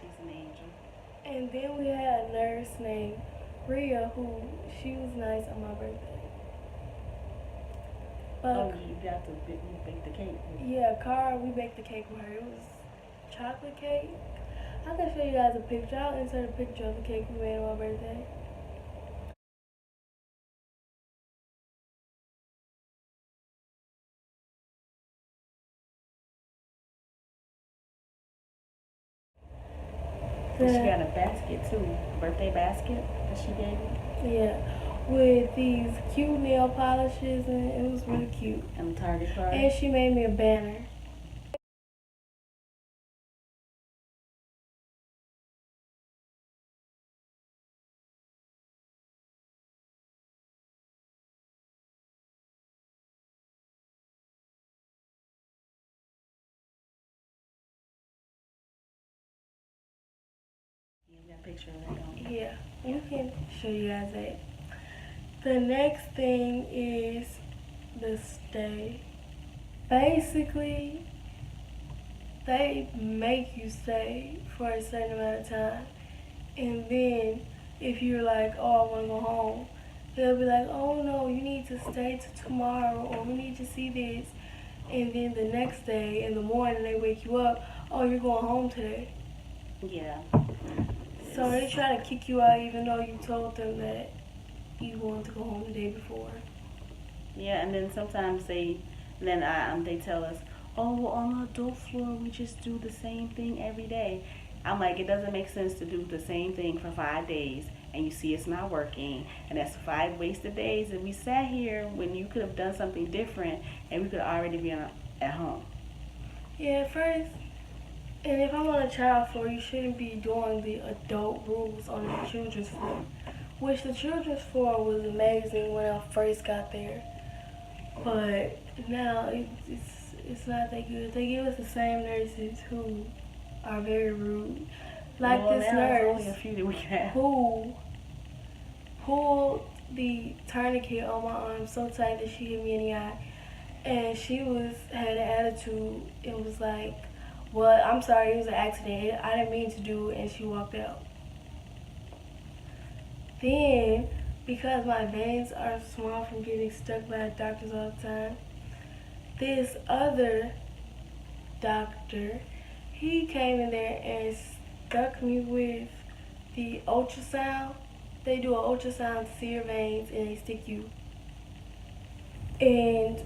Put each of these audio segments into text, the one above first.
She's an angel. And then we had a nurse named Rhea who she was nice on my birthday. Oh, But you got to bake the cake. yeah, Cara, we baked the cake with her. It was chocolate cake. I can show you guys a picture. I'll insert a picture of the cake we made on my birthday. And she got a basket too, birthday basket that she gave me. Yeah, with these cute nail polishes, and it was really cute. And the Target card. And she made me a banner. Yeah, we got a picture of that, don't we? Yeah, we can show you guys that. The next thing is the stay. Basically, they make you stay for a certain amount of time. And then, if you're like, oh, I want to go home, they'll be like, oh no, you need to stay till tomorrow, or we need to see this. And then the next day in the morning, they wake you up, oh, you're going home today. Yeah. So they try to kick you out even though you told them that you wanted to go home the day before. Yeah, and then sometimes they tell us, oh, on the adult floor we just do the same thing every day. I'm like, it doesn't make sense to do the same thing for 5 days and you see it's not working, and that's 5 wasted days. And we sat here when you could have done something different and we could already be at home. Yeah, first, and if I'm on a child floor, you shouldn't be doing the adult rules on the children's floor. Which the children's floor was amazing when I first got there. But now it's not that good. They give us the same nurses who are very rude. Like well, this nurse who pulled the tourniquet on my arm so tight that she hit me in the eye. And she had an attitude. It was like, well, I'm sorry, it was an accident. I didn't mean to do it, and she walked out. Then, because my veins are small from getting stuck by doctors all the time, this other doctor, he came in there and stuck me with the ultrasound. They do an ultrasound to see your veins and they stick you. And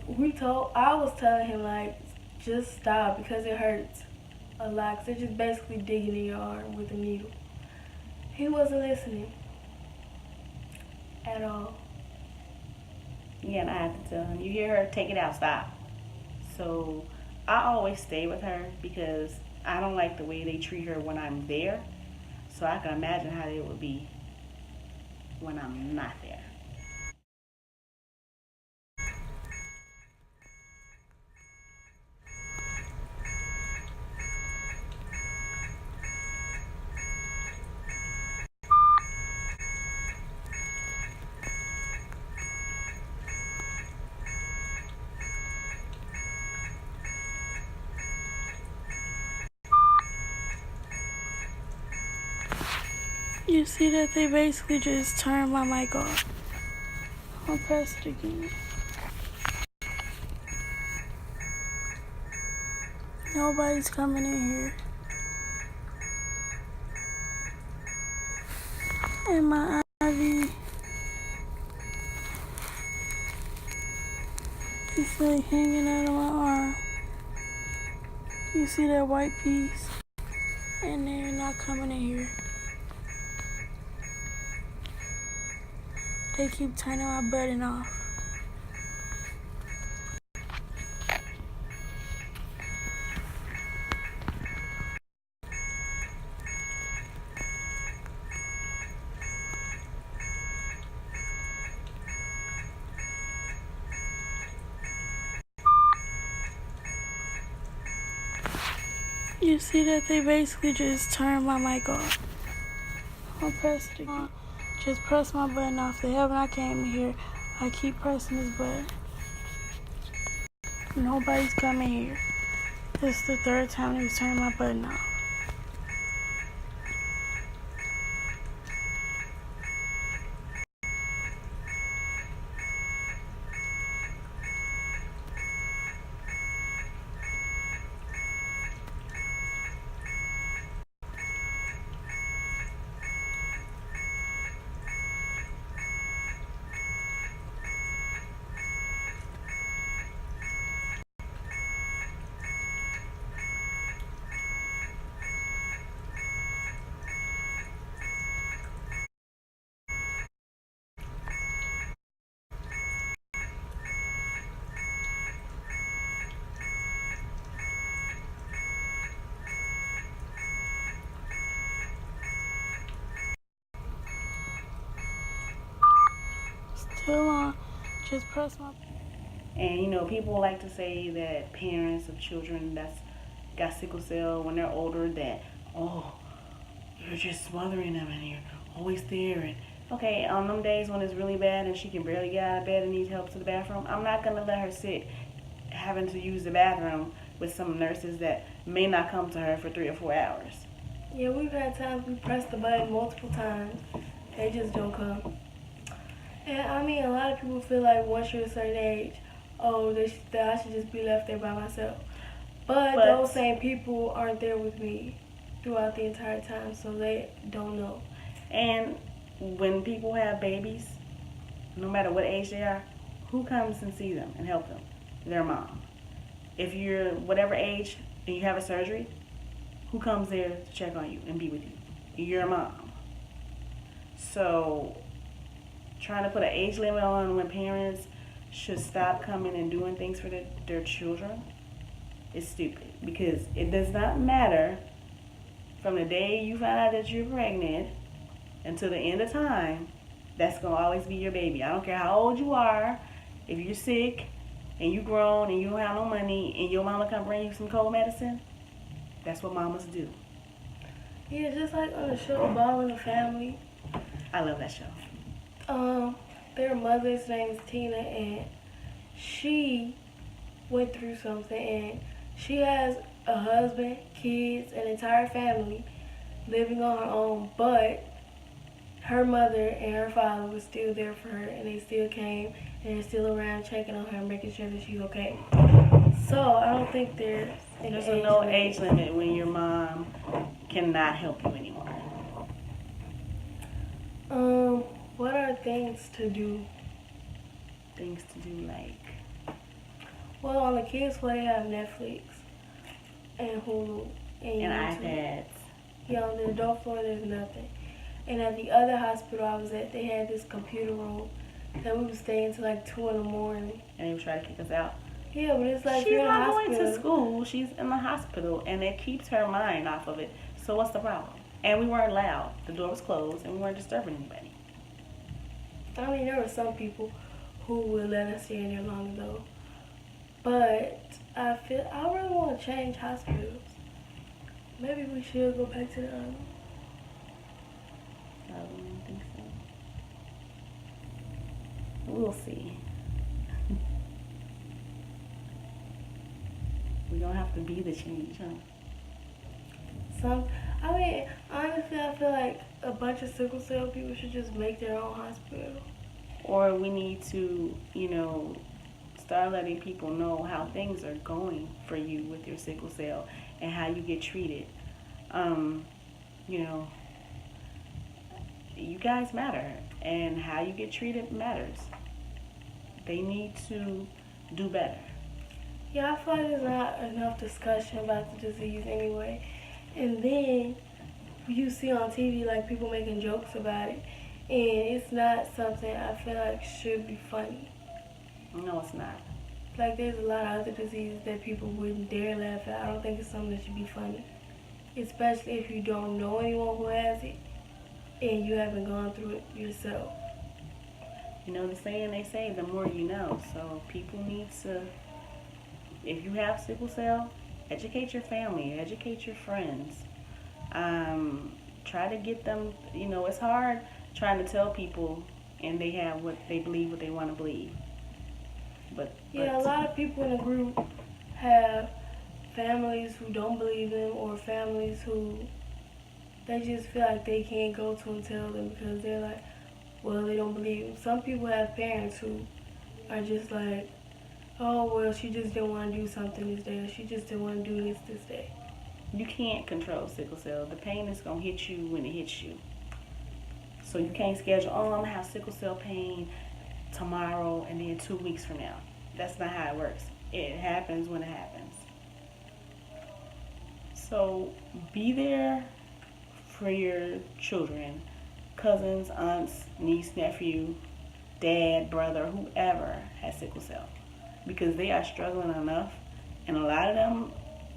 I was telling him, like, just stop because it hurts a lot. 'Cause they're just basically digging in your arm with a needle. He wasn't listening at all. Yeah, and I have to tell him, you hear her, take it out, stop. So I always stay with her because I don't like the way they treat her when I'm there. So I can imagine how it would be when I'm not there. You see that they basically just turned my mic off. I'll press it again. Nobody's coming in here. And my IV is like hanging out of my arm. You see that white piece? And they're not coming in here. They keep turning my button off. You see that they basically just turned my mic off. I'll press it again. Just press my button off. They haven't. I came here. I keep pressing this button. Nobody's coming here. This is the third time they've turned my button off. still on. Just press my. And you know, people like to say that parents of children that's got sickle cell when they're older that, oh, you're just smothering them and you're always there. And okay, on them days when it's really bad and she can barely get out of bed and needs help to the bathroom, I'm not gonna let her sit having to use the bathroom with some nurses that may not come to her for 3 or 4 hours. Yeah, we've had times we pressed the button multiple times. They just don't come. And I mean, a lot of people feel like once you're a certain age, oh, that I should just be left there by myself. But those same people aren't there with me throughout the entire time, so they don't know. And when people have babies, no matter what age they are, who comes and sees them and help them? Their mom. If you're whatever age and you have a surgery, who comes there to check on you and be with you? Your mom. So trying to put an age limit on when parents should stop coming and doing things for their children is stupid, because it does not matter from the day you find out that you're pregnant until the end of time. That's going to always be your baby. I don't care how old you are. If you're sick and you grown and you don't have no money and your mama come bring you some cold medicine, that's what mamas do. Yeah, just like on the show Ball in the Family. I love that show. Their mother's name is Tina, and she went through something, and she has a husband, kids, an entire family living on her own, but her mother and her father was still there for her, and they still came, and they're still around checking on her, making sure that she's okay. So I don't think there's no age limit when your mom cannot help you anymore. What are things to do? Things to do like? Well, on the kids' play, they have Netflix and Hulu and iPads. Yeah, on the adult floor, there's nothing. And at the other hospital I was at, they had this computer room that we would stay until like 2 in the morning. And they would try to kick us out. Yeah, but it's like she's not going to school. She's in the hospital, and it keeps her mind off of it. So what's the problem? And we weren't loud. The door was closed, and we weren't disturbing anybody. I mean, there were some people who would let us stay in there long though. But I really want to change hospitals. Maybe we should go back to the other. I don't think so. We'll see. We don't have to be the change, huh? Honestly, I feel like a bunch of sickle cell people should just make their own hospital. Or we need to, start letting people know how things are going for you with your sickle cell and how you get treated. You guys matter, and how you get treated matters. They need to do better. Yeah, I feel like there's not enough discussion about the disease anyway. And then you see on TV like people making jokes about it, and it's not something I feel like should be funny. No, it's not. Like, there's a lot of other diseases that people wouldn't dare laugh at. I don't think it's something that should be funny, especially if you don't know anyone who has it and you haven't gone through it yourself. The saying they say, the more you know. So people need to, if you have sickle cell, educate your family, educate your friends. Try to get them, it's hard trying to tell people and they have what they believe, what they want to believe. But a lot of people in the group have families who don't believe them, or families who they just feel like they can't go to and tell them because they're like, well, they don't believe them. Some people have parents who are just like, oh, well, she just didn't want to do something this day, or she just didn't want to do this day. You can't control sickle cell. The pain is going to hit you when it hits you. So you can't schedule, I'm going to have sickle cell pain tomorrow and then 2 weeks from now. That's not how it works. It happens when it happens. So be there for your children, cousins, aunts, niece, nephew, dad, brother, whoever has sickle cell, because they are struggling enough, and a lot of them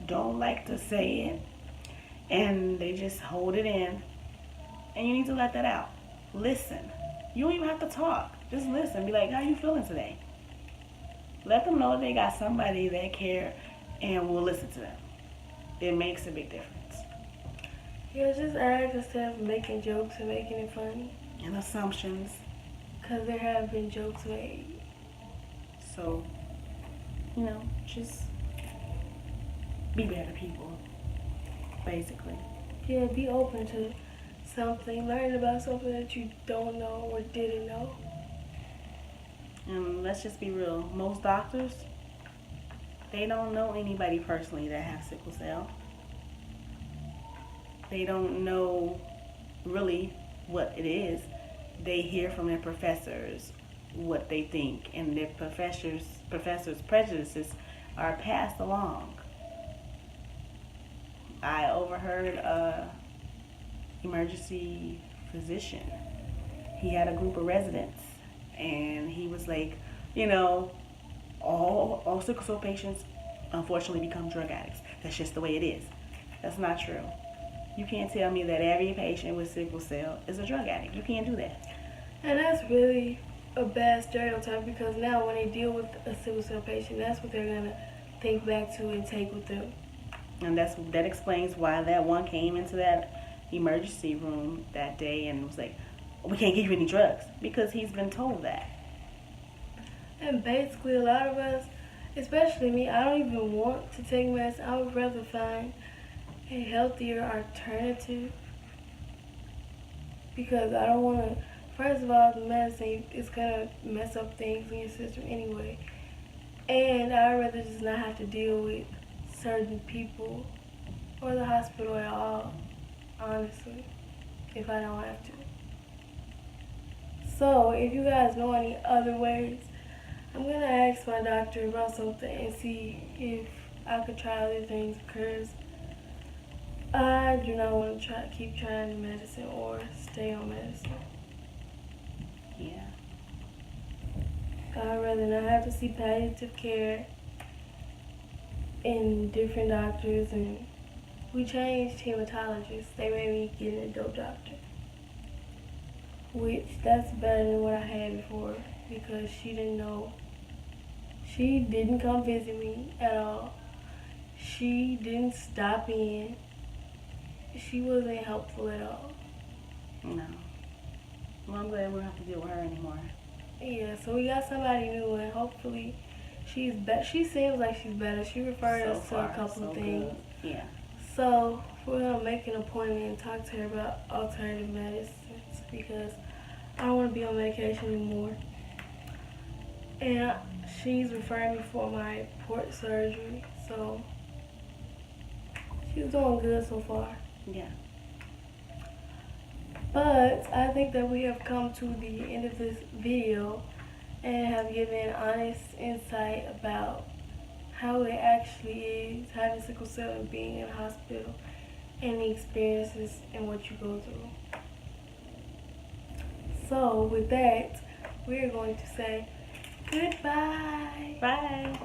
don't like to say it, and they just hold it in, and you need to let that out. Listen. You don't even have to talk. Just listen. Be like, how you feeling today? Let them know they got somebody that care and will listen to them. It makes a big difference. Yeah, just act instead of making jokes and making it funny. And assumptions. Because there have been jokes made. So, just be better people, basically. Yeah, be open to something. Learn about something that you don't know or didn't know. And let's just be real. Most doctors, they don't know anybody personally that has sickle cell. They don't know really what it is. They hear from their professors what they think, and their professors' prejudices are passed along. I overheard a emergency physician. He had a group of residents, and he was like, all sickle cell patients unfortunately become drug addicts. That's just the way it is. That's not true. You can't tell me that every patient with sickle cell is a drug addict. You can't do that. And that's really a bad stereotype, because now when they deal with a sickle cell patient, that's what they're going to think back to and take with them. And that explains why that one came into that emergency room that day and was like, we can't give you any drugs, because he's been told that. And basically a lot of us, especially me, I don't even want to take medicine. I would rather find a healthier alternative, because I don't want to, first of all, the medicine is going to mess up things in your system anyway. And I'd rather just not have to deal with certain people or the hospital at all, honestly, if I don't have to. So, if you guys know any other ways, I'm going to ask my doctor about something and see if I could try other things, because I do not want to keep trying medicine or stay on medicine. Yeah. I'd rather not have to see palliative care and different doctors, and we changed hematologists. They made me get an adult doctor, which that's better than what I had before, because she didn't know. She didn't come visit me at all. She didn't stop in. She wasn't helpful at all. No. Well, I'm glad we don't have to deal with her anymore. Yeah, so we got somebody new, and hopefully she's better. She seems like she's better. She referred So us to far, a couple so of things. good. Yeah. So we're gonna make an appointment and talk to her about alternative medicines, because I don't want to be on medication anymore. And she's referring me for my port surgery, so she's doing good so far. Yeah. But I think that we have come to the end of this video and have given honest insight about how it actually is having sickle cell and being in a hospital, and the experiences and what you go through. So with that, we're going to say goodbye. Bye.